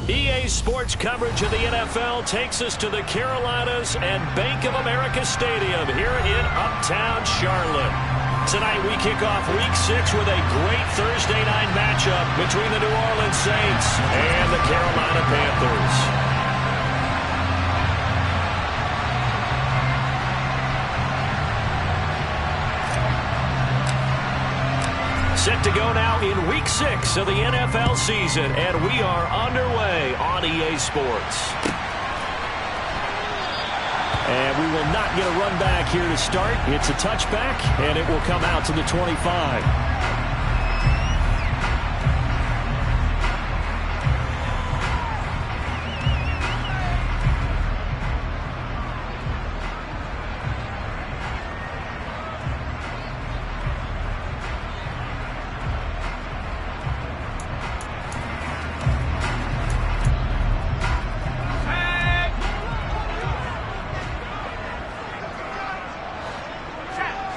EA Sports coverage of the NFL takes us to the Carolinas and Bank of America Stadium here in Uptown Charlotte. Tonight we kick off Week 6 with a great Thursday night matchup between the New Orleans Saints and the Carolina Panthers. Set to go now in Week 6 of the NFL season, and we are underway on EA Sports. And we will not get a run back here to start. It's a touchback, and it will come out to the 25.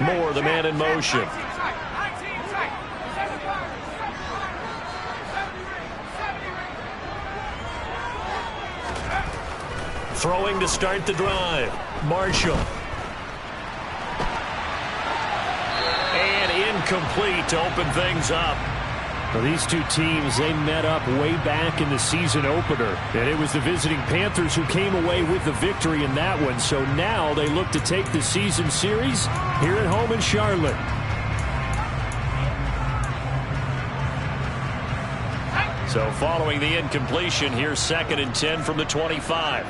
Moore, the man in motion. Throwing to start the drive. Marshall. And incomplete to open things up. Well, these two teams, they met up way back in the season opener. And it was the visiting Panthers who came away with the victory in that one. So now they look to take the season series here at home in Charlotte. So following the incompletion, here's 2nd and 10 from the 25.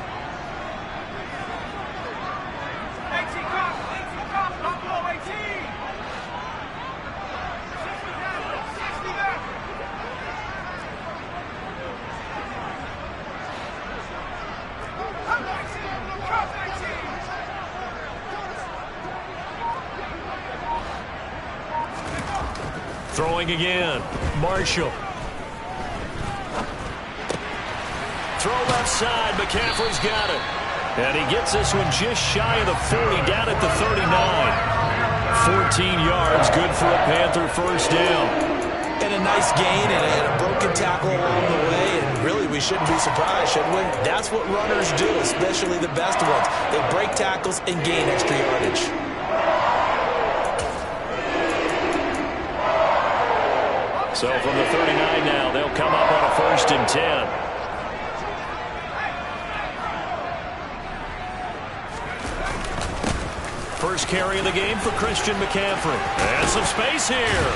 Throwing again. Marshall. Throw left side. McCaffrey's got it. And he gets this one just shy of the 40, down at the 39. 14 yards, good for a Panther first down. And a nice gain and a broken tackle along the way. And really, we shouldn't be surprised, should we? That's what runners do, especially the best ones. They break tackles and gain extra yardage. So from the 39 now, they'll come up on a 1st and 10. First carry of the game for Christian McCaffrey. And some space here.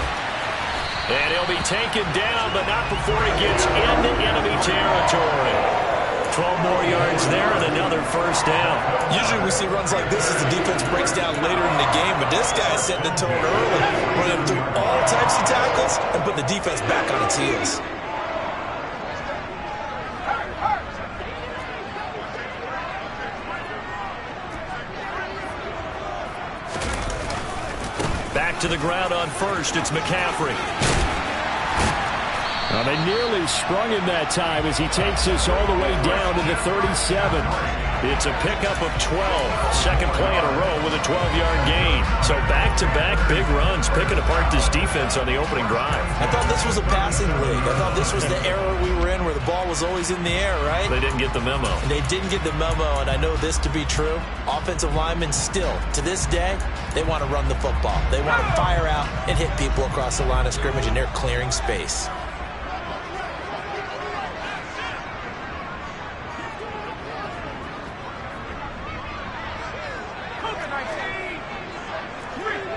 And he'll be taken down, but not before he gets into enemy territory. 12 more yards there and another first down. Usually we see runs like this as the defense breaks down later in the game, but this guy's setting the tone early, running through all types of tackles and put the defense back on its heels. Back to the ground on 1st. It's McCaffrey. Well, they nearly sprung him that time as he takes this all the way down to the 37. It's a pickup of 12. Second play in a row with a 12-yard gain. So back-to-back big runs, picking apart this defense on the opening drive. I thought this was a passing league. I thought this was the era we were in where the ball was always in the air, right? They didn't get the memo. They didn't get the memo, and I know this to be true. Offensive linemen still, to this day, they want to run the football. They want to fire out and hit people across the line of scrimmage, and they're clearing space.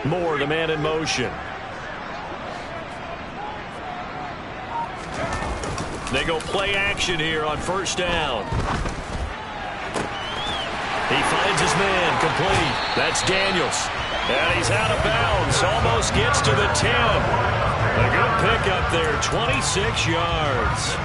Moore, the man in motion. They go play action here on 1st down. He finds his man, complete. That's Daniels. And he's out of bounds, almost gets to the 10. A good pickup there, 26 yards.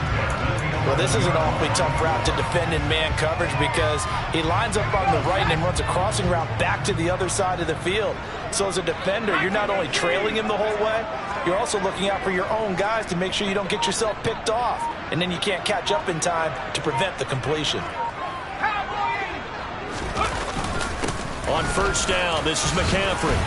Well, this is an awfully tough route to defend in man coverage because he lines up on the right and then runs a crossing route back to the other side of the field. So as a defender, you're not only trailing him the whole way, you're also looking out for your own guys to make sure you don't get yourself picked off. And then you can't catch up in time to prevent the completion. On 1st down, this is McCaffrey.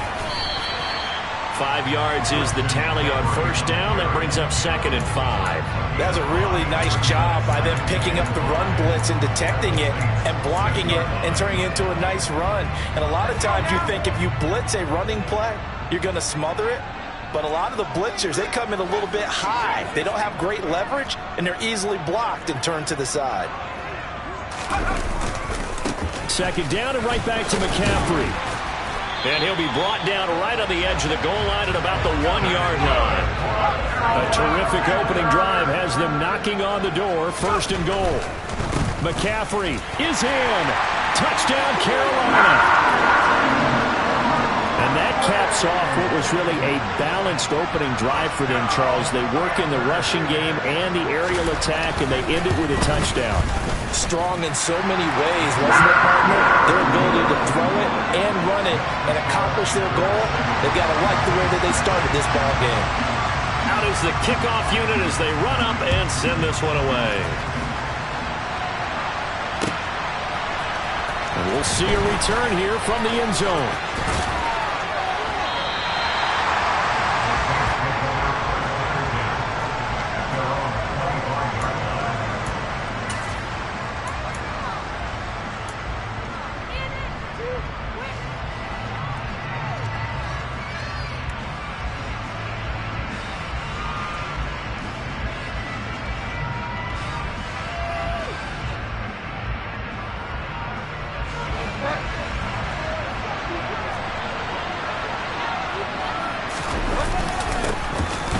5 yards is the tally on first down. That brings up 2nd and 5. That's a really nice job by them picking up the run blitz and detecting it and blocking it and turning it into a nice run. And a lot of times you think if you blitz a running play, you're going to smother it. But a lot of the blitzers, they come in a little bit high. They don't have great leverage, and they're easily blocked and turned to the side. 2nd down and right back to McCaffrey. And he'll be brought down right on the edge of the goal line at about the 1-yard line. A terrific opening drive has them knocking on the door. 1st and goal. McCaffrey is in. Touchdown, Carolina. And that caps off what was really a balanced opening drive for them, Charles. They work in the rushing game and the aerial attack, and they end it with a touchdown. Strong in so many ways, wasn't it, partner? Their ability to throw it and run it and accomplish their goal, they've got to like the way that they started this ball game. Out is the kickoff unit as they run up and send this one away. And we'll see a return here from the end zone.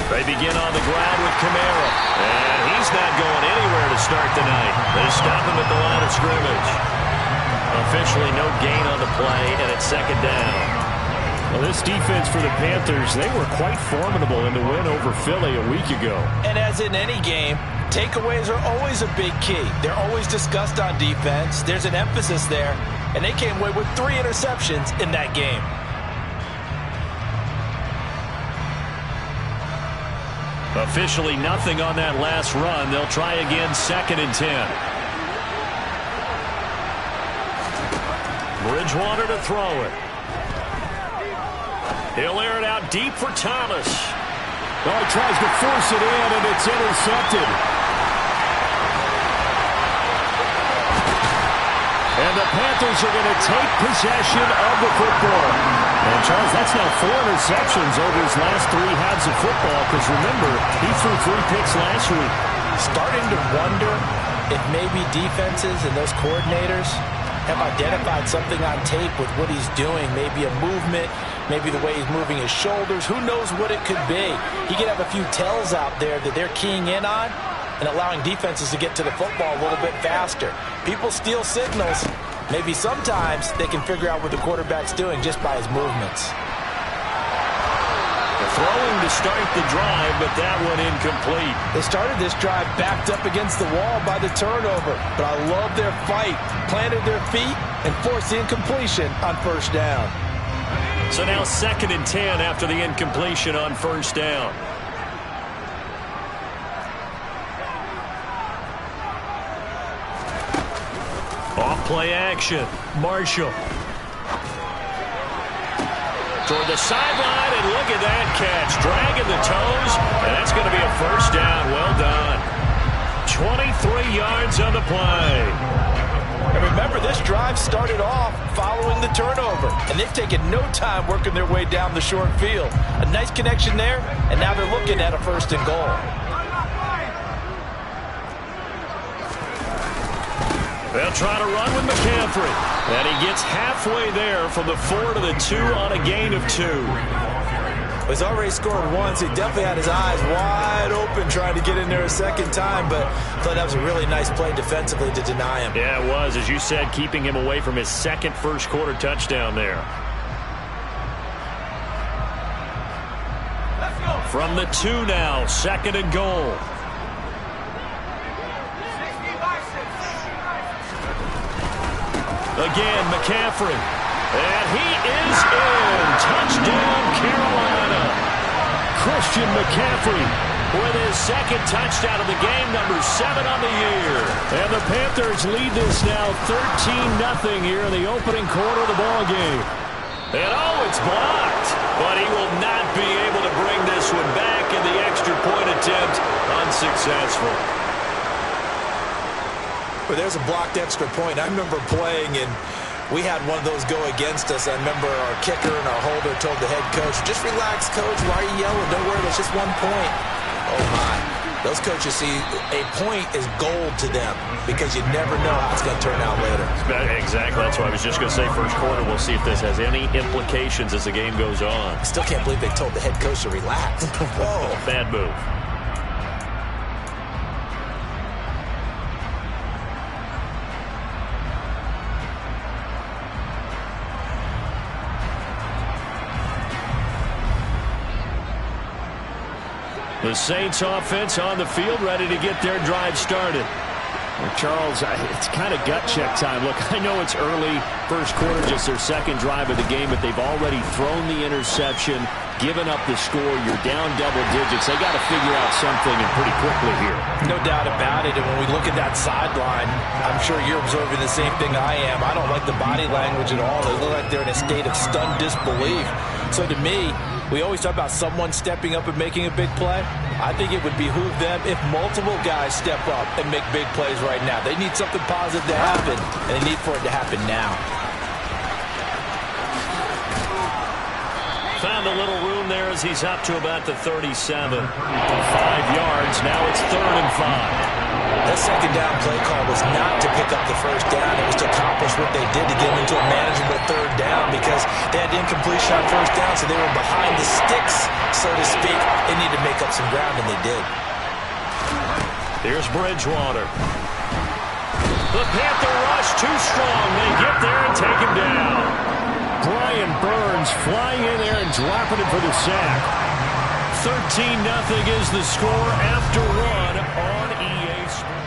They begin on the ground with Kamara. And he's not going anywhere to start the night. They stop him at the line of scrimmage. Officially no gain on the play, and it's 2nd down. Well, this defense for the Panthers, they were quite formidable in the win over Philly a week ago. And as in any game, takeaways are always a big key. They're always discussed on defense. There's an emphasis there, and they came away with 3 interceptions in that game. Officially nothing on that last run. They'll try again, 2nd and 10. Bridgewater to throw it. He'll air it out deep for Thomas. Oh, he tries to force it in, and it's intercepted. And the Panthers are going to take possession of the football. And, Charles, that's now 4 interceptions over his last 3 halves of football, because, remember, he threw 3 picks last week. Starting to wonder if maybe defenses and those coordinators have identified something on tape with what he's doing, maybe a movement, maybe the way he's moving his shoulders. Who knows what it could be? He could have a few tells out there that they're keying in on and allowing defenses to get to the football a little bit faster. People steal signals. Maybe sometimes they can figure out what the quarterback's doing just by his movements. Throwing to start the drive, but that one incomplete. They started this drive backed up against the wall by the turnover, but I love their fight. Planted their feet and forced the incompletion on 1st down. So now 2nd and 10 after the incompletion on 1st down. Off-play action. Marshall. Toward the sideline, and look at that catch. Dragging the toes, and that's going to be a 1st down. Well done. 23 yards on the play. And remember, this drive started off following the turnover, and they've taken no time working their way down the short field. A nice connection there, and now they're looking at a 1st and goal. They'll try to run with McCaffrey. And he gets halfway there from the 4 to the 2 on a gain of 2. He's already scored once. He definitely had his eyes wide open trying to get in there a 2nd time, but I thought that was a really nice play defensively to deny him. Yeah, it was. As you said, keeping him away from his 2nd first-quarter touchdown there. From the 2 now, 2nd and goal. Again, McCaffrey. And he is in. Touchdown, Carolina. Christian McCaffrey with his 2nd touchdown of the game, number 7 on the year. And the Panthers lead this now 13-0 here in the opening quarter of the ball game. And oh, it's blocked. But he will not be unsuccessful. But there's a blocked extra point. I remember playing, and we had one of those go against us. I remember our kicker and our holder told the head coach, just relax, coach. Why are you yelling? Don't worry, it's just 1 point. Oh, my. Those coaches see a point is gold to them because you never know how it's going to turn out later. Exactly. That's what I was just going to say. First quarter, we'll see if this has any implications as the game goes on. I still can't believe they told the head coach to relax. Whoa. Bad move. The Saints offense on the field, ready to get their drive started. Well, Charles, it's kind of gut check time. Look, I know it's early, first quarter, just their second drive of the game, but they've already thrown the interception, given up the score. You're down double digits. They got to figure out something, and pretty quickly here. No doubt about it. And when we look at that sideline, I'm sure you're observing the same thing I am. I don't like the body language at all. They look like they're in a state of stunned disbelief. So to me, we always talk about someone stepping up and making a big play. I think it would behoove them if multiple guys step up and make big plays right now. They need something positive to happen, and they need for it to happen now. Found a little room there as he's up to about the 37. 5 yards. Now it's 3rd and 5. That second down play call was not to pick up the first down. It was to accomplish what they did to get them into a manageable 3rd down because they had incompletion on first down, so they were behind the sticks, so to speak. They needed to make up some ground, and they did. Here's Bridgewater. The Panther rush too strong. They get there and take him down. Brian Burns flying in there and dropping it for the sack. 13-0 is the score after one on EA Sports.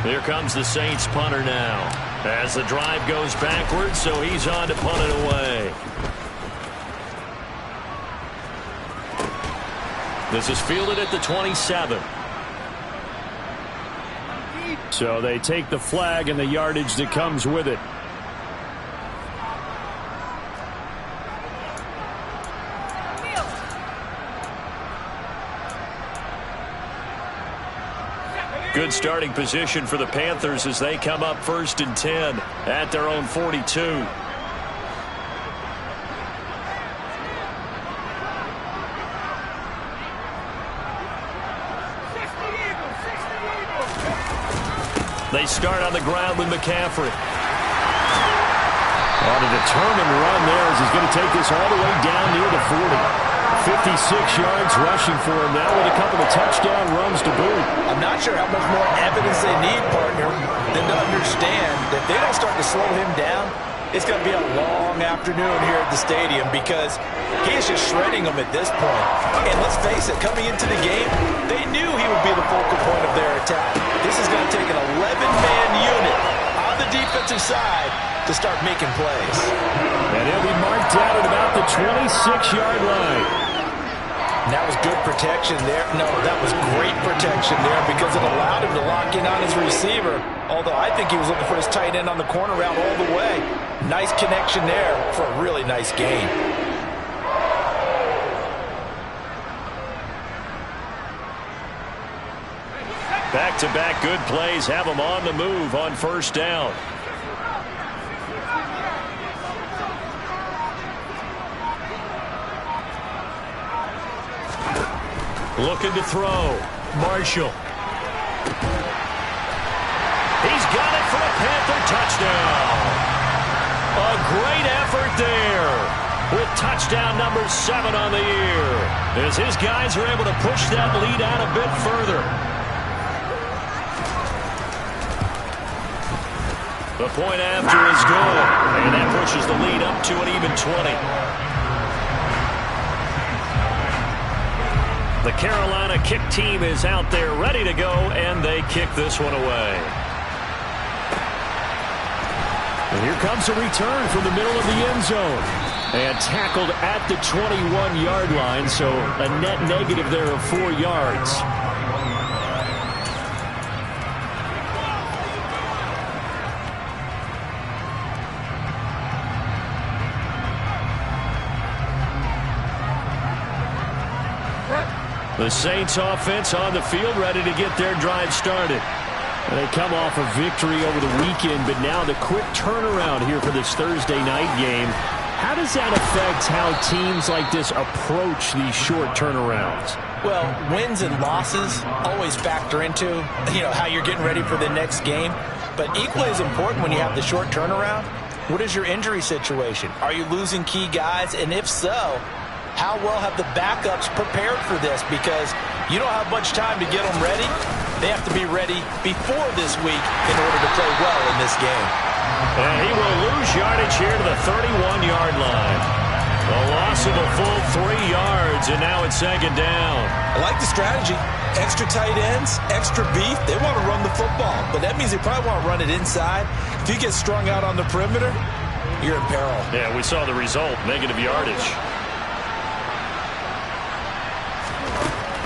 Here comes the Saints punter now. As the drive goes backwards, so he's on to punt it away. This is fielded at the 27. So they take the flag and the yardage that comes with it. Good starting position for the Panthers as they come up 1st and 10 at their own 42. They start on the ground with McCaffrey. On a determined run there as he's going to take this all the way down near the 40. 56 yards rushing for him now with a couple of touchdown runs to boot. I'm not sure how much more evidence they need, partner, than to understand that if they don't start to slow him down, it's going to be a long afternoon here at the stadium because he is just shredding them at this point. And let's face it, coming into the game, they knew he would be the focal point of their attack. This is going to take an 11-man unit on the defensive side to start making plays. And he'll be marked out at about the 26-yard line. And that was good protection there. No, that was great protection there because it allowed him to lock in on his receiver. Although I think he was looking for his tight end on the corner route all the way. Nice connection there for a really nice gain. Back-to-back good plays have them on the move on 1st down. Looking to throw. Marshall. He's got it for a Panther touchdown. A great effort there with touchdown number 7 on the year as his guys are able to push that lead out a bit further. The point after is good, and that pushes the lead up to an even 20. The Carolina kick team is out there ready to go, and they kick this one away. And here comes a return from the middle of the end zone. And tackled at the 21-yard line, so a net negative there of 4 yards. The Saints offense on the field, ready to get their drive started. And they come off a victory over the weekend, but now the quick turnaround here for this Thursday night game. How does that affect how teams like this approach these short turnarounds? Well, wins and losses always factor into, how you're getting ready for the next game. But equally as important when you have the short turnaround, what is your injury situation? Are you losing key guys? And if so, how well have the backups prepared for this? Because you don't have much time to get them ready. They have to be ready before this week in order to play well in this game. And he will lose yardage here to the 31-yard line. A loss of a full 3 yards, and now it's second down. I like the strategy. Extra tight ends, extra beef. They want to run the football, but that means they probably want to run it inside. If you get strung out on the perimeter, you're in peril. Yeah, we saw the result, negative yardage.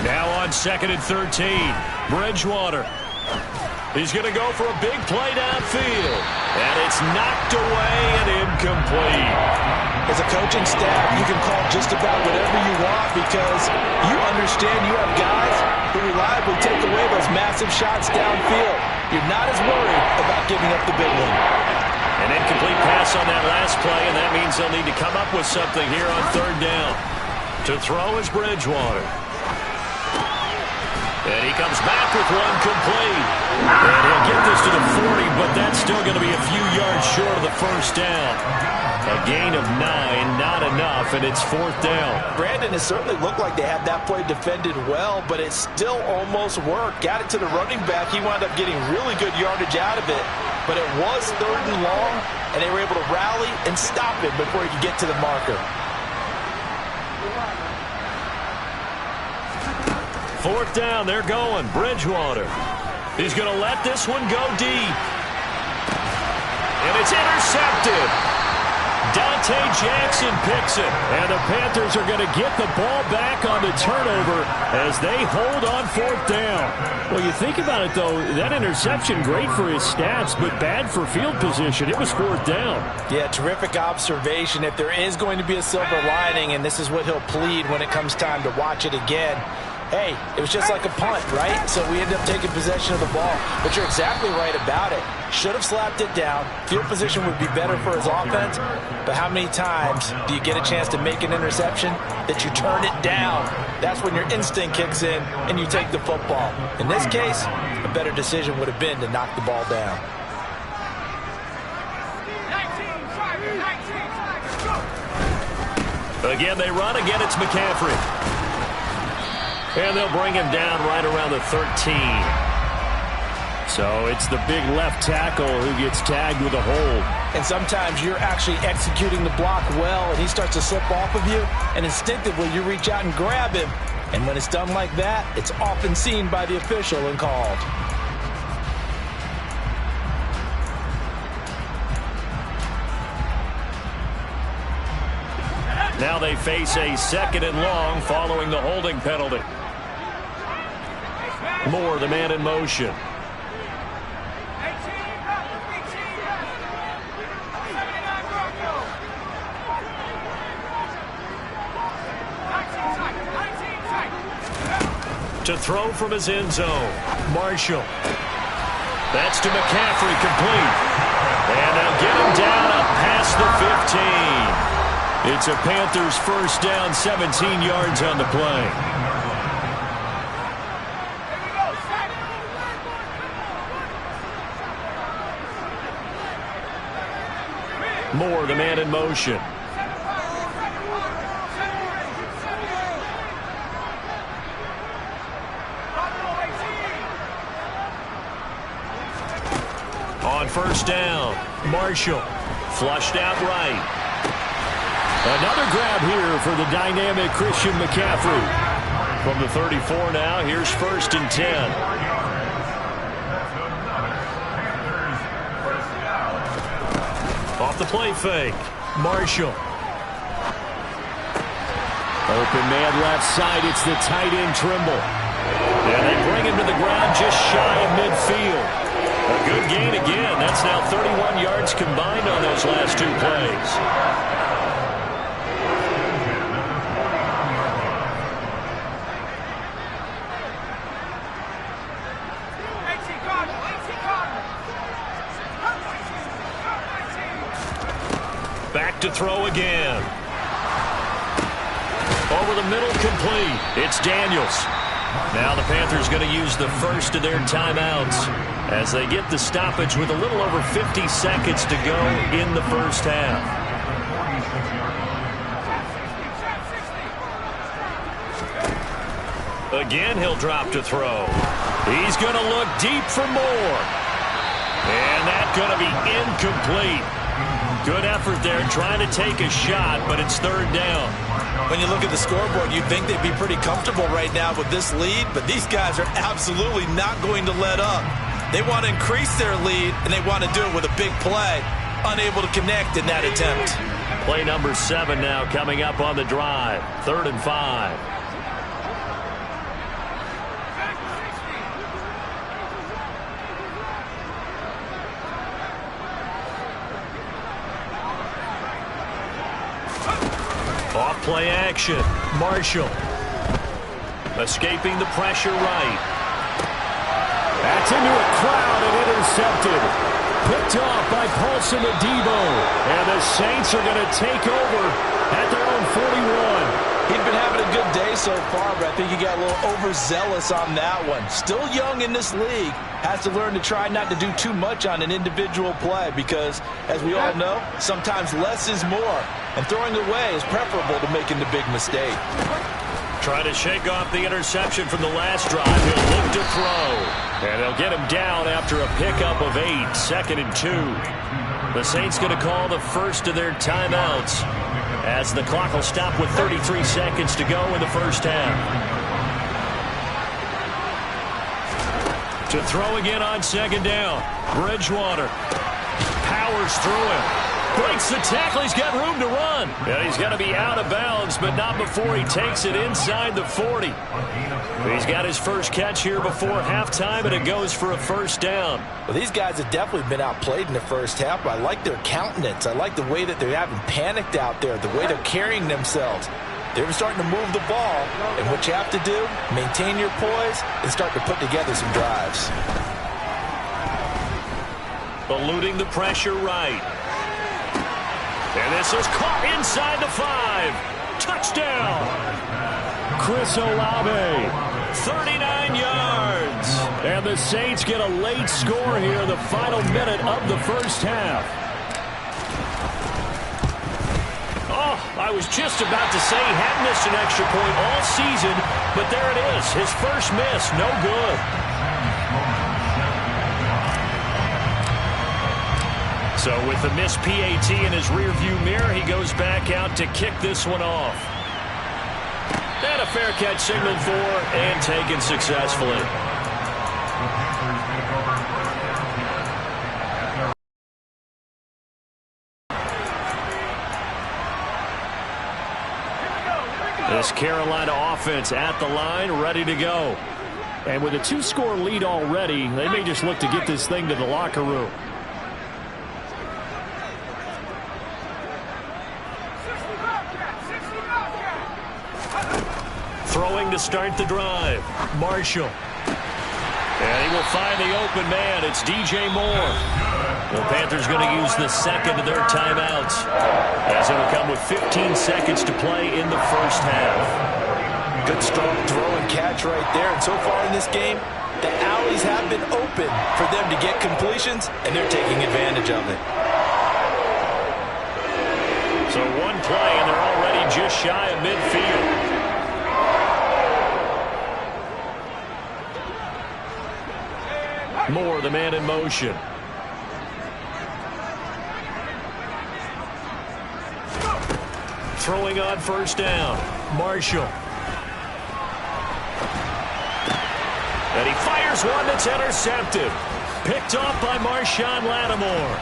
Now on 2nd and 13, Bridgewater. He's going to go for a big play downfield. And it's knocked away and incomplete. As a coaching staff, you can call just about whatever you want because you understand you have guys who reliably take away those massive shots downfield. You're not as worried about giving up the big one. An incomplete pass on that last play, and that means they'll need to come up with something here on 3rd down. To throw is Bridgewater. And he comes back with one complete. And he'll get this to the 40, but that's still going to be a few yards short of the first down. A gain of 9, not enough, and it's 4th down. Brandon, it certainly looked like they had that play defended well, but it still almost worked. Got it to the running back. He wound up getting really good yardage out of it, but it was 3rd and long, and they were able to rally and stop it before he could get to the marker. 4th down, they're going. Bridgewater. He's going to let this one go deep. And it's intercepted. Dante Jackson picks it. And the Panthers are going to get the ball back on the turnover as they hold on 4th down. Well, you think about it, though, that interception, great for his stats, but bad for field position. It was 4th down. Yeah, terrific observation. If there is going to be a silver lining, and this is what he'll plead when it comes time to watch it again, hey, it was just like a punt, right? So we ended up taking possession of the ball. But you're exactly right about it. Should have slapped it down. Field position would be better for his offense. But how many times do you get a chance to make an interception that you turn it down? That's when your instinct kicks in and you take the football. In this case, a better decision would have been to knock the ball down. Again, they run. Again, it's McCaffrey. And they'll bring him down right around the 13. So it's the big left tackle who gets tagged with a hold. And sometimes you're actually executing the block well, and he starts to slip off of you, and instinctively you reach out and grab him. And when it's done like that, it's often seen by the official and called. Now they face a 2nd and long following the holding penalty. Moore, the man in motion. To throw from his end zone, Marshall. That's to McCaffrey, complete. And they'll get him down up past the 15. It's a Panthers first down, 17 yards on the play. Moore, the man in motion. On first down, Marshall flushed out right. Another grab here for the dynamic Christian McCaffrey. From the 34 now, here's 1st and 10. Off the play fake, Marshall. Open man left side, it's the tight end Trimble. And they bring him to the ground just shy of midfield. A good gain again. That's now 31 yards combined on those last 2 plays. back to throw again. Over the middle, complete. It's Daniels. Now the Panthers going to use the first of their timeouts as they get the stoppage with a little over 50 seconds to go in the first half. Again, he'll drop to throw. He's going to look deep for more. And that's going to be incomplete. Good effort there trying to take a shot, but it's third down. When you look at the scoreboard, you'd think they'd be pretty comfortable right now with this lead, but these guys are absolutely not going to let up. They want to increase their lead, and they want to do it with a big play. Unable to connect in that attempt. Play number 7 now coming up on the drive. 3rd and 5. Off-play action. Marshall. Escaping the pressure right. That's into a crowd and intercepted. Picked off by Paulson Adebo. And the Saints are going to take over at their own 41. He'd been having a good day so far, but I think he got a little overzealous on that one. Still young in this league. Has to learn to try not to do too much on an individual play because, as we all know, sometimes less is more. And throwing away is preferable to making the big mistake. Trying to shake off the interception from the last drive. He'll look to throw. And they'll get him down after a pickup of 8. 2nd and 2. The Saints going to call the first of their timeouts as the clock will stop with 33 seconds to go in the first half. To throw again on 2nd down. Bridgewater powers through him. Breaks the tackle. He's got room to run. And he's got to be out of bounds, but not before he takes it inside the 40. He's got his first catch here before halftime, and it goes for a first down. Well, these guys have definitely been outplayed in the first half, but I like their countenance. I like the way that they haven't panicked out there, the way they're carrying themselves. They're starting to move the ball, and what you have to do, maintain your poise and start to put together some drives. Eluding the pressure right. And this is caught inside the 5. Touchdown. Chris Olave. 39 yards. And the Saints get a late score here in the final minute of the first half. Oh, I was just about to say he hadn't missed an extra point all season, but there it is. His first miss, no good. So with the missed PAT in his rearview mirror, he goes back out to kick this one off. And a fair catch signaled for and taken successfully. This Carolina offense at the line, ready to go. And with a 2-score lead already, they may just look to get this thing to the locker room. Throwing to start the drive. Marshall. And he will find the open man. It's DJ Moore. The Panthers going to use the second of their timeouts as it'll come with 15 seconds to play in the first half. Good strong throw and catch right there. And so far in this game, the alleys have been open for them to get completions, and they're taking advantage of it. So one play, and they're already just shy of midfield. Moore, the man in motion. Throwing on first down. Marshall. And he fires one that's intercepted. Picked off by Marshawn Lattimore.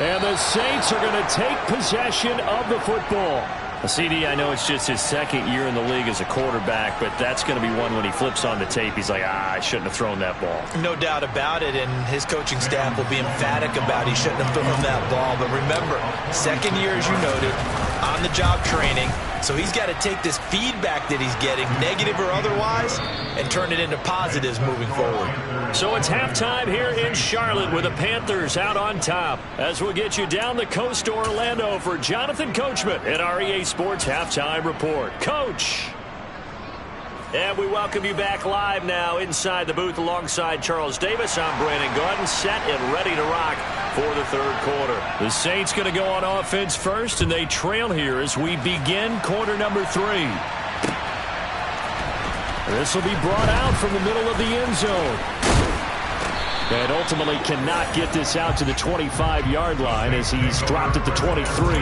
And the Saints are going to take possession of the football. CD, I know it's just his second year in the league as a quarterback, but that's going to be one when he flips on the tape. He's like, I shouldn't have thrown that ball. No doubt about it, and his coaching staff will be emphatic about he shouldn't have thrown that ball. But remember, second year, as you noted, on-the-job training. So he's got to take this feedback that he's getting, negative or otherwise, and turn it into positives moving forward. So it's halftime here in Charlotte with the Panthers out on top. As we'll get you down the coast to Orlando for Jonathan Coachman at REA Sports Halftime Report. Coach! And we welcome you back live now inside the booth alongside Charles Davis. I'm Brandon Gaudin, set and ready to rock for the third quarter. The Saints going to go on offense first, and they trail here as we begin quarter number 3. This will be brought out from the middle of the end zone. And ultimately cannot get this out to the 25-yard line as he's dropped at the 23.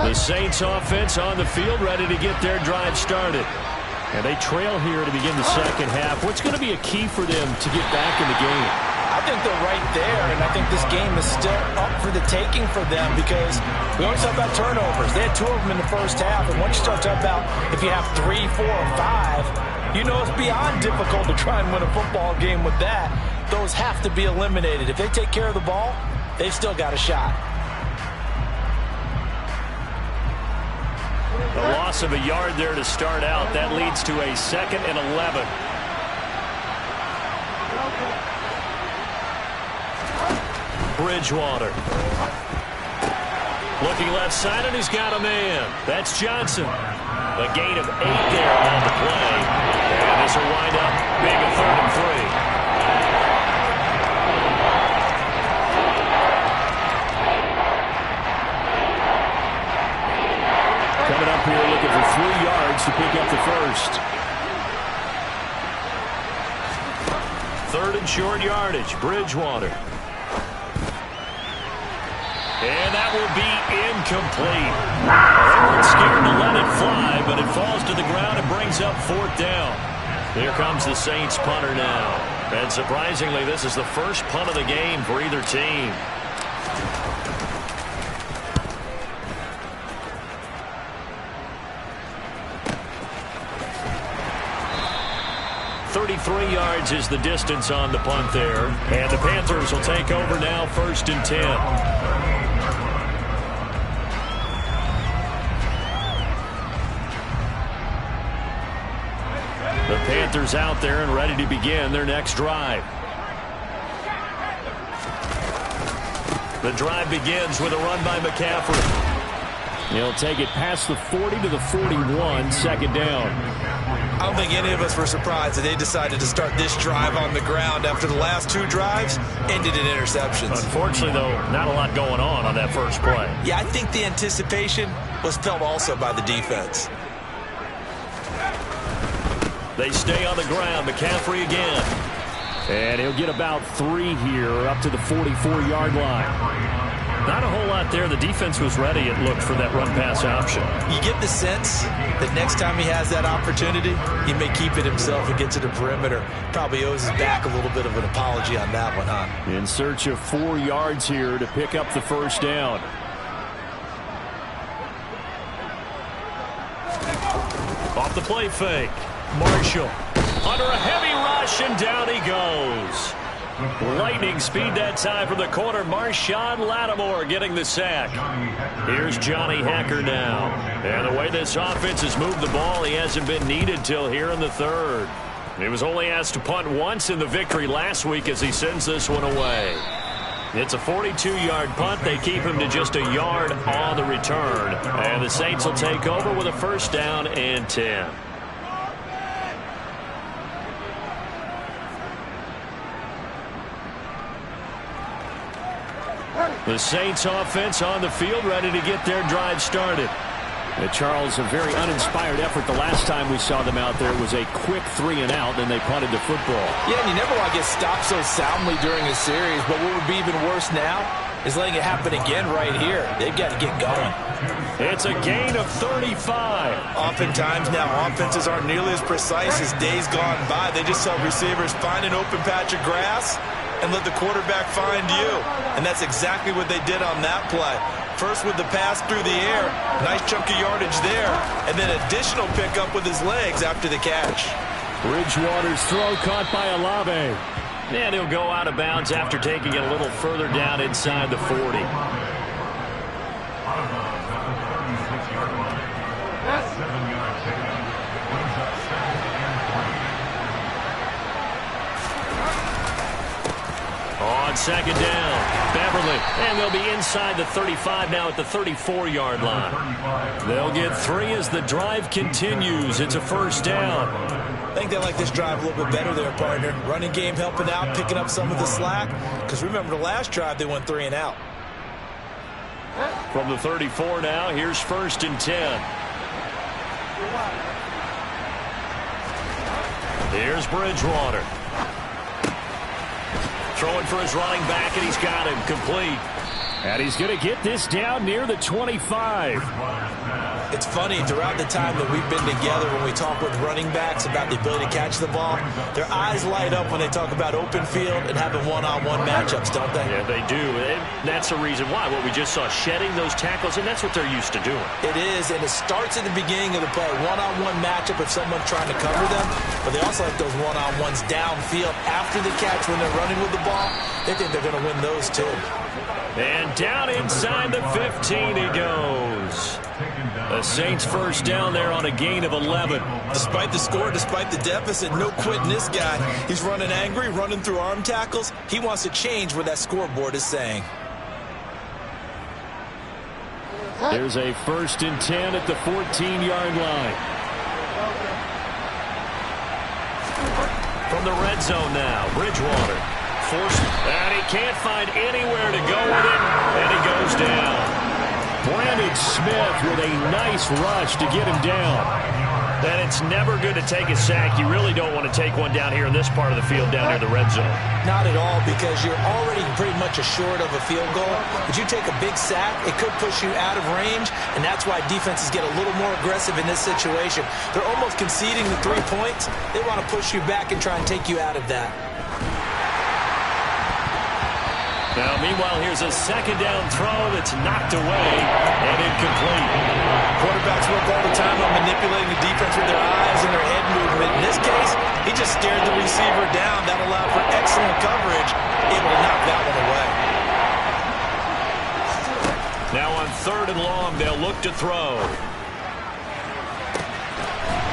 The Saints offense on the field ready to get their drive started. And they trail here to begin the second half. What's going to be a key for them to get back in the game? I think they're right there, and I think this game is still up for the taking for them because we always talk about turnovers. They had 2 of them in the first half, and once you start talking about if you have 3, 4, or 5, you know it's beyond difficult to try and win a football game with that. Those have to be eliminated. If they take care of the ball, they've still got a shot. The loss of a yard there to start out. That leads to a 2nd and 11. Bridgewater. Looking left side, and he's got a man. That's Johnson. A gain of 8 there on the play. And this will wind up being a 3rd and 3. Coming up here looking for 3 yards to pick up the first. 3rd and short yardage. Bridgewater. And that will be incomplete. They weren't scared to let it fly, but it falls to the ground and brings up 4th down. Here comes the Saints punter now. And surprisingly, this is the first punt of the game for either team. 33 yards is the distance on the punt there. And the Panthers will take over now, 1st and 10. The Panthers out there and ready to begin their next drive. The drive begins with a run by McCaffrey. He'll take it past the 40 to the 41, 2nd down. I don't think any of us were surprised that they decided to start this drive on the ground after the last 2 drives ended in interceptions. Unfortunately, though, not a lot going on that first play. Yeah, I think the anticipation was felt also by the defense. They stay on the ground. McCaffrey again. And he'll get about 3 here up to the 44-yard line. Not a whole lot there. The defense was ready, it looked, for that run-pass option. You get the sense that next time he has that opportunity, he may keep it himself and get to the perimeter. Probably owes his back a little bit of an apology on that one, huh? In search of 4 yards here to pick up the first down. Off the play fake. Marshall under a heavy rush, and down he goes. Lightning speed that time from the corner. Marshawn Lattimore getting the sack. Here's Johnny Hecker now. And the way this offense has moved the ball, he hasn't been needed till here in the 3rd. He was only asked to punt once in the victory last week as he sends this one away. It's a 42-yard punt. They keep him to just a yard on the return. And the Saints will take over with a 1st down and 10. The Saints offense on the field ready to get their drive started. Charles, a very uninspired effort the last time we saw them out there. It was a quick 3 and out, then they punted the football. Yeah, and you never want to get stopped so soundly during a series, but what would be even worse now is letting it happen again right here. They've got to get going. It's a gain of 35. Oftentimes now, offenses aren't nearly as precise as days gone by. They just help receivers find an open patch of grass and let the quarterback find you. And that's exactly what they did on that play. First with the pass through the air, nice chunk of yardage there, and then additional pickup with his legs after the catch. Bridgewater's throw caught by Olave. And he'll go out of bounds after taking it a little further down inside the 40. On second down, Beverly, and they'll be inside the 35 now at the 34-yard line. They'll get 3 as the drive continues. It's a first down. I think they like this drive a little bit better there, partner. Running game helping out, picking up some of the slack. Because remember the last drive, they went 3 and out. From the 34 now, here's first and 10. Here's Bridgewater. Throwing for his running back, and he's got him complete. And he's going to get this down near the 25. It's funny, throughout the time that we've been together, when we talk with running backs about the ability to catch the ball, their eyes light up when they talk about open field and having one-on-one matchups, don't they? Yeah, they do. And that's the reason why. What we just saw, shedding those tackles, and that's what they're used to doing. It is, and it starts at the beginning of the play. One-on-one matchup if someone's trying to cover them, but they also like those one-on-ones downfield after the catch when they're running with the ball. They think they're going to win those too. And down inside the 15 he goes. The Saints first down there on a gain of 11. Despite the score, despite the deficit, no quitting this guy. He's running angry, running through arm tackles. He wants to change what that scoreboard is saying. There's a first and 10 at the 14-yard line. From the red zone now, Bridgewater. Forced, and he can't find anywhere to go with it, and he goes down. Brandon Smith with a nice rush to get him down. And it's never good to take a sack. You really don't want to take one down here in this part of the field down near the red zone. Not at all, because you're already pretty much assured of a field goal. But you take a big sack, it could push you out of range, and that's why defenses get a little more aggressive in this situation. They're almost conceding the 3 points. They want to push you back and try and take you out of that. Now, meanwhile, here's a second down throw that's knocked away and incomplete. Quarterbacks work all the time on manipulating the defense with their eyes and their head movement. In this case, he just stared the receiver down. That allowed for excellent coverage, able to knock that one away. Now on 3rd and long, they'll look to throw.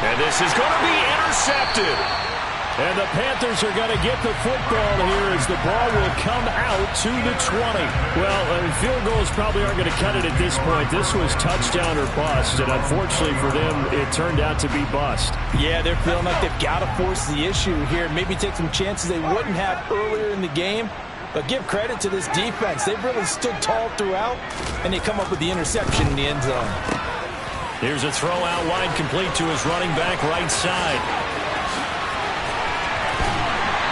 And this is going to be intercepted. And the Panthers are going to get the football here as the ball will come out to the 20. Well, field goals probably aren't going to cut it at this point. This was touchdown or bust, and unfortunately for them, it turned out to be bust. Yeah, they're feeling like they've got to force the issue here. Maybe take some chances they wouldn't have earlier in the game. But give credit to this defense. They've really stood tall throughout, and they come up with the interception in the end zone. Here's a throw out wide, complete to his running back right side.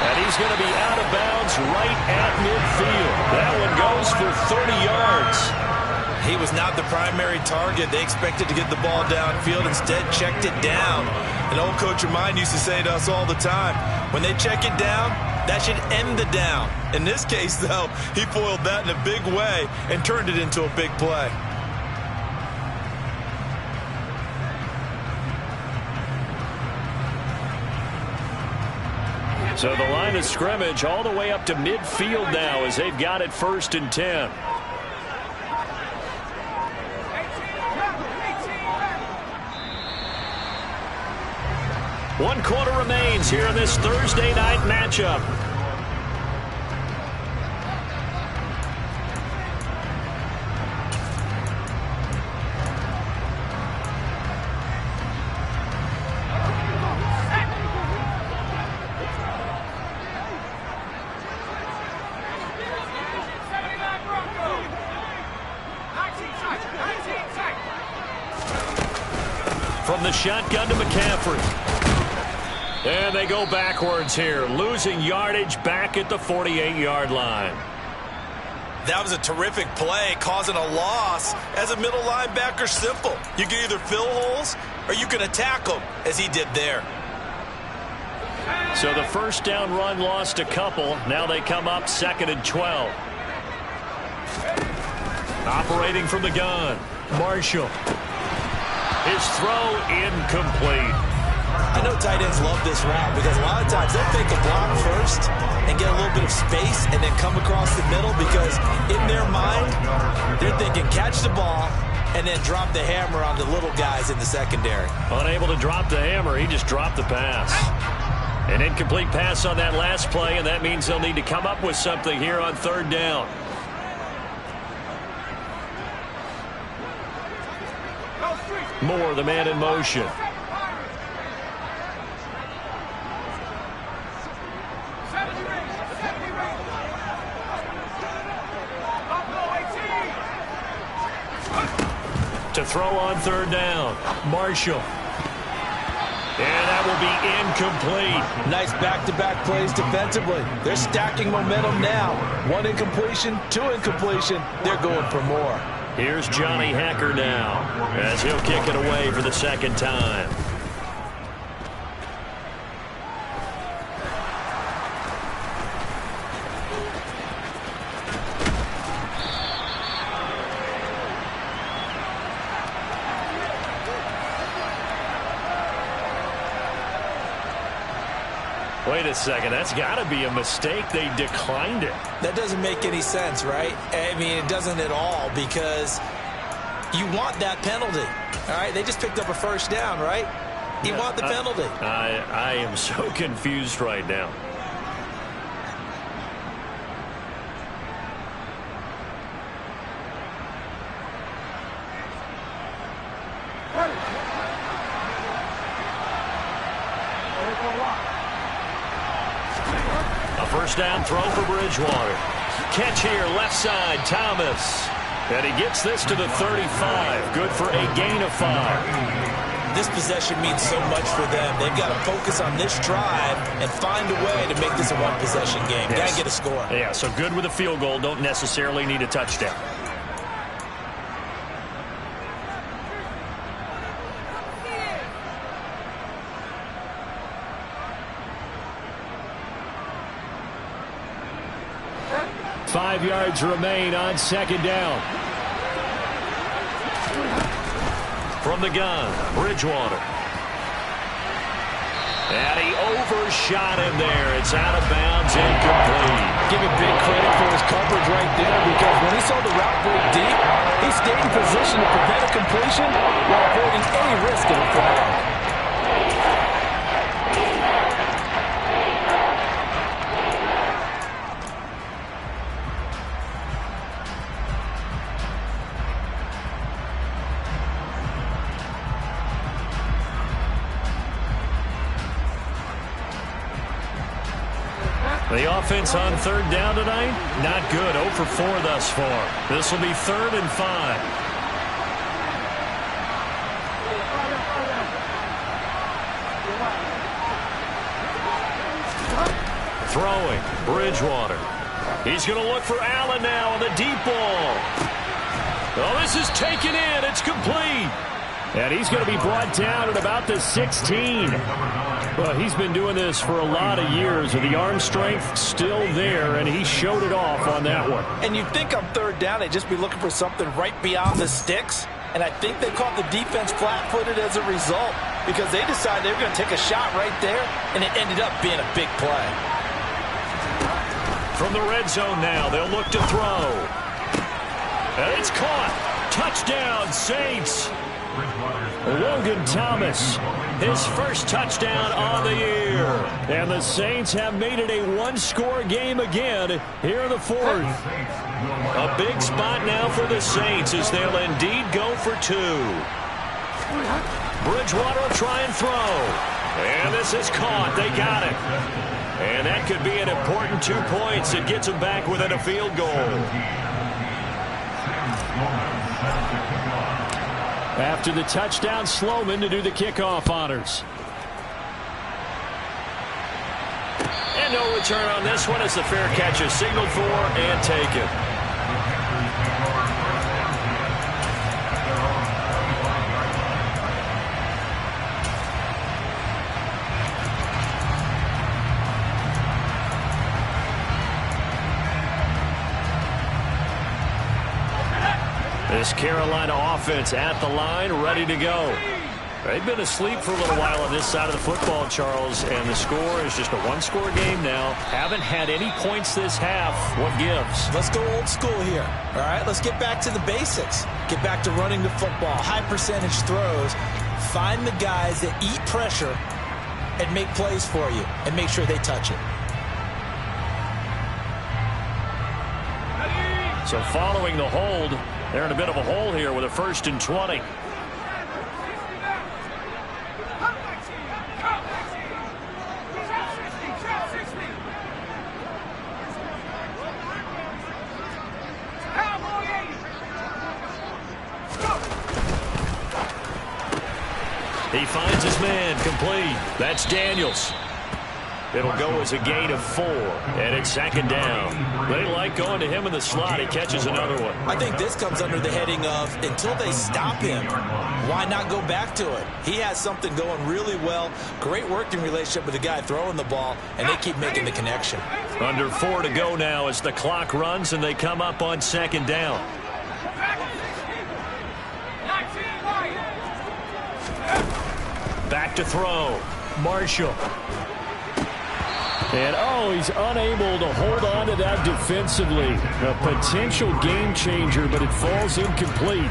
And he's going to be out of bounds right at midfield. That one goes for 30 yards. He was not the primary target. They expected to get the ball downfield. Instead, checked it down. An old coach of mine used to say to us all the time, when they check it down, that should end the down. In this case, though, he foiled that in a big way and turned it into a big play. So the line of scrimmage all the way up to midfield now as they've got it 1st and 10. One quarter remains here in this Thursday night matchup. shotgun to McCaffrey. And they go backwards here, losing yardage back at the 48-yard line. That was a terrific play, causing a loss. As a middle linebacker, simple. You can either fill holes or you can attack them, as he did there. So the first down run lost a couple. Now they come up 2nd and 12. Operating from the gun, Marshall. His throw incomplete. I know tight ends love this route because a lot of times they'll fake a block first and get a little bit of space and then come across the middle because in their mind, they're thinking catch the ball and then drop the hammer on the little guys in the secondary. Unable to drop the hammer, he just dropped the pass. An incomplete pass on that last play, and that means they'll need to come up with something here on 3rd down. Moore, the man in motion. To throw on 3rd down, Marshall. And that will be incomplete. Nice back-to-back plays defensively. They're stacking momentum now. 1 incompletion, 2 incompletion. They're going for more. Here's Johnny Hacker now as he'll kick it away for the 2nd time. Wait a second, that's got to be a mistake. They declined it. That doesn't make any sense, right? I mean, it doesn't at all because you want that penalty. All right, they just picked up a 1st down, right? You want the penalty. I am so confused right now. First down throw for Bridgewater. Catch here, left side, Thomas. And he gets this to the 35. Good for a gain of 5. This possession means so much for them. They've got to focus on this drive and find a way to make this a 1-possession game. Yes. Got to get a score. Yeah, so good with a field goal. Don't necessarily need a touchdown. Five yards remain on 2nd down. From the gun, Bridgewater. And he overshot him there. It's out of bounds, incomplete. Give him big credit for his coverage right there because when he saw the route break deep, he stayed in position to prevent a completion while avoiding any risk of a flag. The offense on 3rd down tonight, not good. 0 for 4 thus far. This will be 3rd and 5. Throwing, Bridgewater. He's going to look for Allen now on the deep ball. Oh, this is taken in. It's complete. And he's going to be brought down at about the 16. Well, he's been doing this for a lot of years with the arm strength still there, and he showed it off on that one. And you'd think on 3rd down they'd just be looking for something right beyond the sticks, and I think they caught the defense flat-footed as a result because they decided they were going to take a shot right there, and it ended up being a big play. From the red zone now, they'll look to throw. And it's caught. Touchdown, Saints. Logan Thomas, his first touchdown on the year. And the Saints have made it a 1-score game again here in the 4th. A big spot now for the Saints as they'll indeed go for 2. Bridgewater will try and throw. And this is caught. They got it. And that could be an important 2 points. It gets them back within a field goal. After the touchdown, Sloman to do the kickoff honors. And no return on this one as the fair catch is signaled for and taken. This Carolina offense at the line, ready to go. They've been asleep for a little while on this side of the football, Charles, and the score is just a one-score game now. Haven't had any points this half. What gives? Let's go old school here. All right, let's get back to the basics. Get back to running the football, high percentage throws. Find the guys that eat pressure and make plays for you and make sure they touch it. So following the hold, they're in a bit of a hole here with a 1st and 20. He finds his man complete. That's Daniels. It'll go as a gain of 4, and it's 2nd down. They like going to him in the slot. He catches another one. I think this comes under the heading of until they stop him, why not go back to it? He has something going really well. Great working relationship with the guy throwing the ball, and they keep making the connection. Under 4 to go now as the clock runs, and they come up on 2nd down. Back to throw. Marshall. And, he's unable to hold on to that defensively. A potential game changer, but it falls incomplete.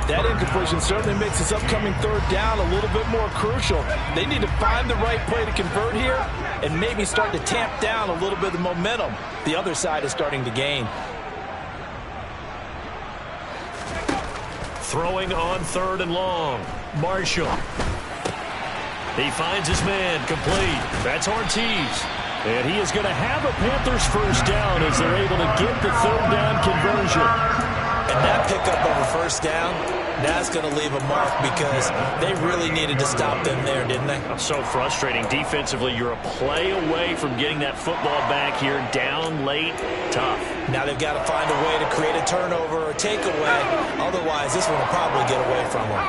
That incompletion certainly makes this upcoming 3rd down a little bit more crucial. They need to find the right play to convert here and maybe start to tamp down a little bit of the momentum the other side is starting to gain. Throwing on 3rd and long. Marshall. He finds his man complete. That's Ortiz. And he is going to have a Panthers 1st down as they're able to get the 3rd down conversion. And that pickup of a 1st down, that's going to leave a mark because they really needed to stop them there, didn't they? So frustrating. Defensively, you're a play away from getting that football back here. Down late, tough. Now they've got to find a way to create a turnover or takeaway. Otherwise, this one will probably get away from them.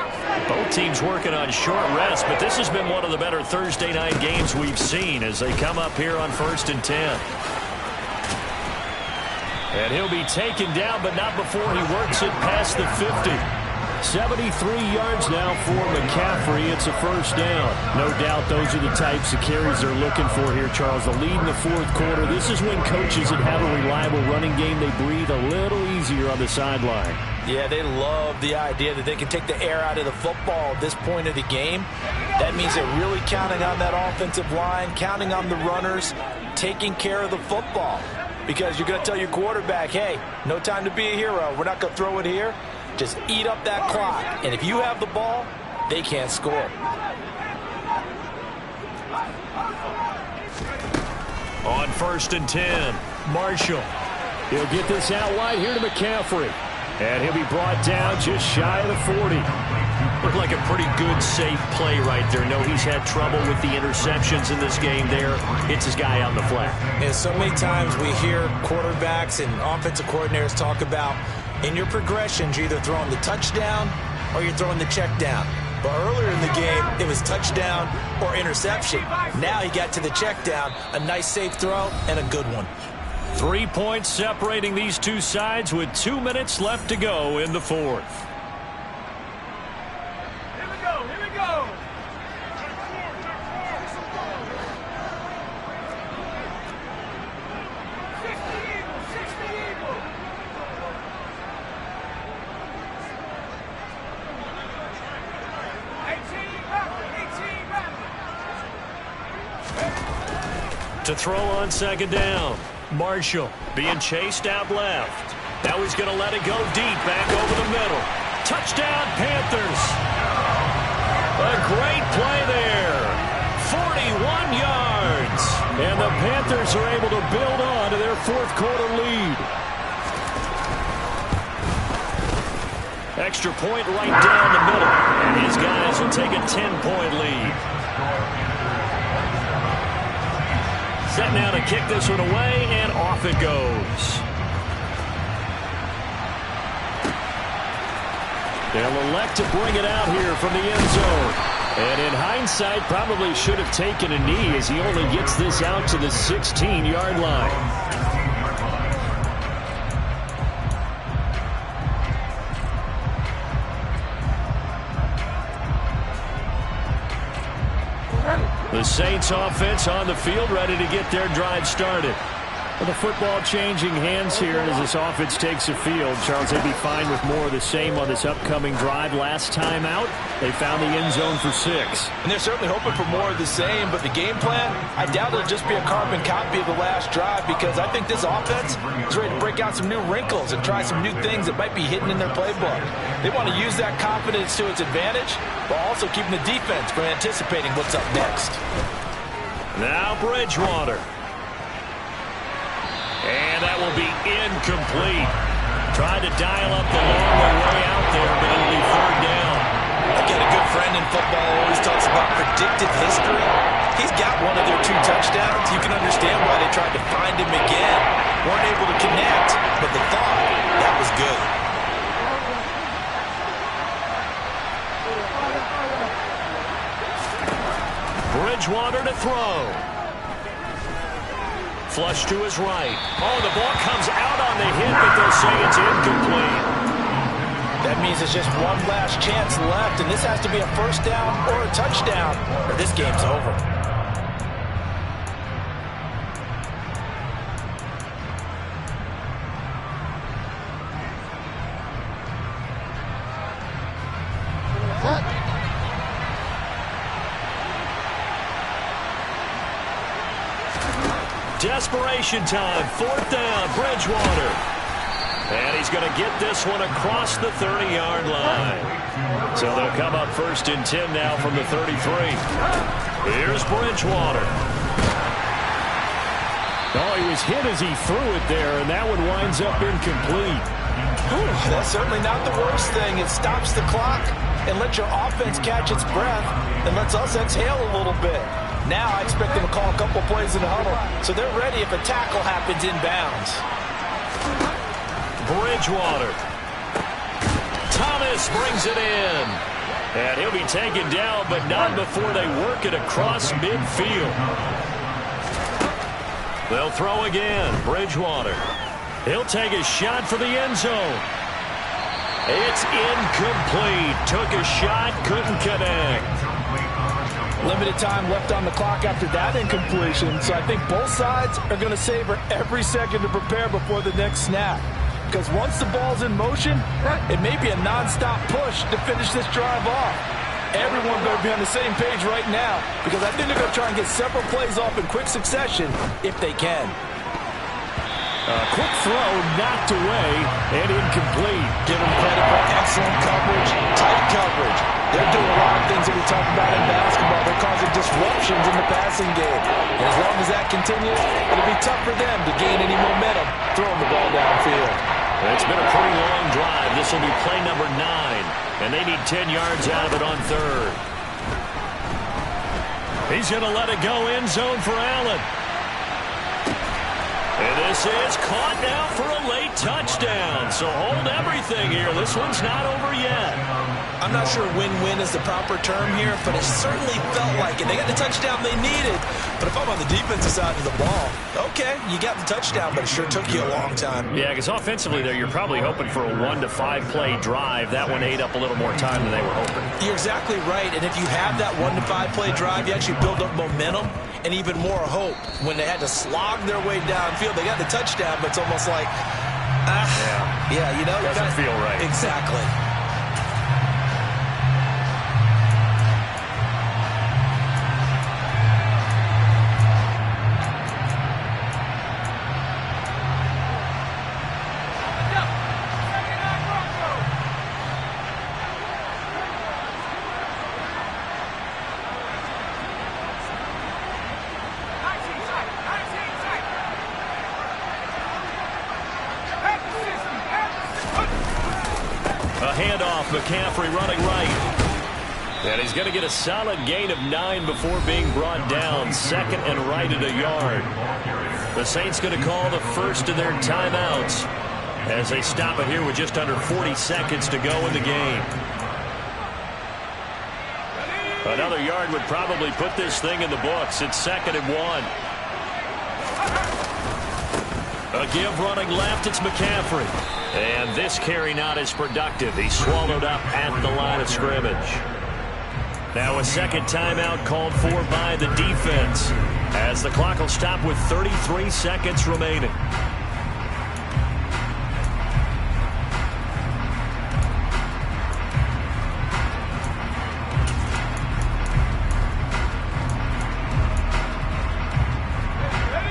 Both teams working on short rest, but this has been one of the better Thursday night games we've seen as they come up here on 1st and 10. And he'll be taken down, but not before he works it past the 50. 73 yards now for McCaffrey. It's a 1st down. No doubt those are the types of carries they're looking for here, Charles. The lead in the 4th quarter. This is when coaches that have a reliable running game, they breathe a little easier on the sideline. Yeah, they love the idea that they can take the air out of the football at this point of the game. That means they're really counting on that offensive line, counting on the runners, taking care of the football. Because you're going to tell your quarterback, hey, no time to be a hero. We're not going to throw it here. Just eat up that clock. And if you have the ball, they can't score. On 1st and 10, Marshall. He'll get this out wide here to McCaffrey. And he'll be brought down just shy of the 40. Looked like a pretty good, safe play right there. No, he's had trouble with the interceptions in this game there. Hits his guy on the flat. And so many times we hear quarterbacks and offensive coordinators talk about in your progressions, you're either throwing the touchdown or you're throwing the check down. But earlier in the game, it was touchdown or interception. Now he got to the check down, a nice safe throw and a good one. 3 points separating these two sides with 2 minutes left to go in the 4th. To throw on 2nd down. Marshall being chased out left. Now he's going to let it go deep back over the middle. Touchdown, Panthers. A great play there. 41 yards. And the Panthers are able to build on to their 4th quarter lead. Extra point right down the middle. And his guys will take a 10-point lead. Set now to kick this one away, and off it goes. They'll elect to bring it out here from the end zone. And in hindsight, probably should have taken a knee as he only gets this out to the 16-yard line. The Saints offense on the field, ready to get their drive started. Well, the football changing hands here as this offense takes the field. Charles, they'd be fine with more of the same on this upcoming drive. Last time out, they found the end zone for 6. And they're certainly hoping for more of the same, but the game plan, I doubt it'll just be a carbon copy of the last drive, because I think this offense is ready to break out some new wrinkles and try some new things that might be hidden in their playbook. They want to use that confidence to its advantage, while also keeping the defense from anticipating what's up next. Now Bridgewater. And that will be incomplete. Tried to dial up the long way out there, but it'll be 3rd down. I've got a good friend in football who always talks about predictive history. He's got one of their 2 touchdowns. You can understand why they tried to find him again. Weren't able to connect, but the thought, that was good. Bridgewater to throw. Flush to his right. Oh, the ball comes out on the hit, but they'll say it's incomplete. That means there's just one last chance left, and this has to be a 1st down or a touchdown, or this game's over. Desperation time, 4th down, Bridgewater. And he's going to get this one across the 30-yard line. So they'll come up 1st and 10 now from the 33. Here's Bridgewater. Oh, he was hit as he threw it there, and that one winds up incomplete. That's certainly not the worst thing. It stops the clock and lets your offense catch its breath and lets us exhale a little bit. Now I expect them to call a couple plays in the huddle, so they're ready if a tackle happens inbounds. Bridgewater. Thomas brings it in. And he'll be taken down, but not before they work it across midfield. They'll throw again. Bridgewater. He'll take a shot for the end zone. It's incomplete. Took a shot, couldn't connect. Limited time left on the clock after that incompletion, so I think both sides are going to savor every second to prepare before the next snap. Because once the ball's in motion, it may be a non-stop push to finish this drive off. Everyone better be on the same page right now, because I think they're going to try and get several plays off in quick succession if they can. Quick throw knocked away and incomplete. Give them credit for excellent coverage, tight coverage. They're doing a lot of things that we talk about in basketball. They're causing disruptions in the passing game. And as long as that continues, it'll be tough for them to gain any momentum throwing the ball downfield. It's been a pretty long drive. This will be play number 9. And they need 10 yards out of it on 3rd. He's going to let it go end zone for Allen. And this is caught now for a late touchdown. So hold everything here. This one's not over yet. I'm not sure win-win is the proper term here, but it certainly felt like it. They got the touchdown they needed. But if I'm on the defensive side of the ball, okay, you got the touchdown, but it sure took you a long time. Yeah, because offensively there, you're probably hoping for a 1 to 5 play drive. That one ate up a little more time than they were hoping. You're exactly right. And if you have that 1 to 5 play drive, you actually build up momentum and even more hope. When they had to slog their way downfield, they got the touchdown, but it's almost like, yeah, you know. Doesn't feel right. Exactly. handoff. McCaffrey running right. And he's going to get a solid gain of 9 before being brought down. Second and right at a yard. The Saints going to call the first of their timeouts as they stop it here with just under 40 seconds to go in the game. Another yard would probably put this thing in the books. It's 2nd and 1. A give running left. It's McCaffrey. And this carry not as productive. He's swallowed up at the line of scrimmage. Now a second timeout called for by the defense as the clock will stop with 33 seconds remaining.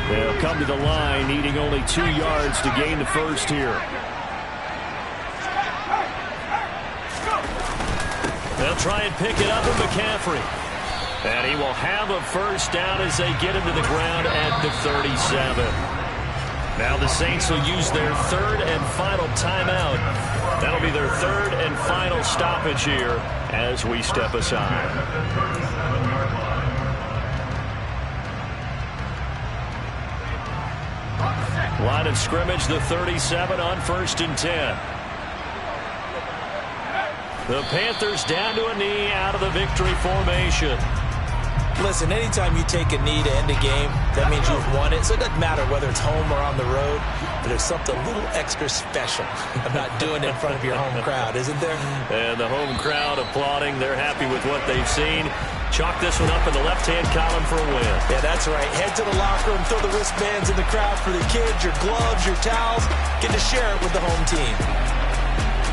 They'll come to the line needing only 2 yards to gain the first here. They'll try and pick it up with McCaffrey. And he will have a first down as they get him to the ground at the 37. Now the Saints will use their 3rd and final timeout. That'll be their 3rd and final stoppage here as we step aside. Line of scrimmage, the 37 on 1st and 10. The Panthers down to a knee out of the victory formation. Listen, anytime you take a knee to end a game, that means you've won it. So it doesn't matter whether it's home or on the road, but there's something a little extra special about doing it in front of your home crowd, isn't there? And the home crowd applauding. They're happy with what they've seen. Chalk this one up in the left-hand column for a win. Yeah, that's right. Head to the locker room, throw the wristbands in the crowd for the kids, your gloves, your towels. Get to share it with the home team.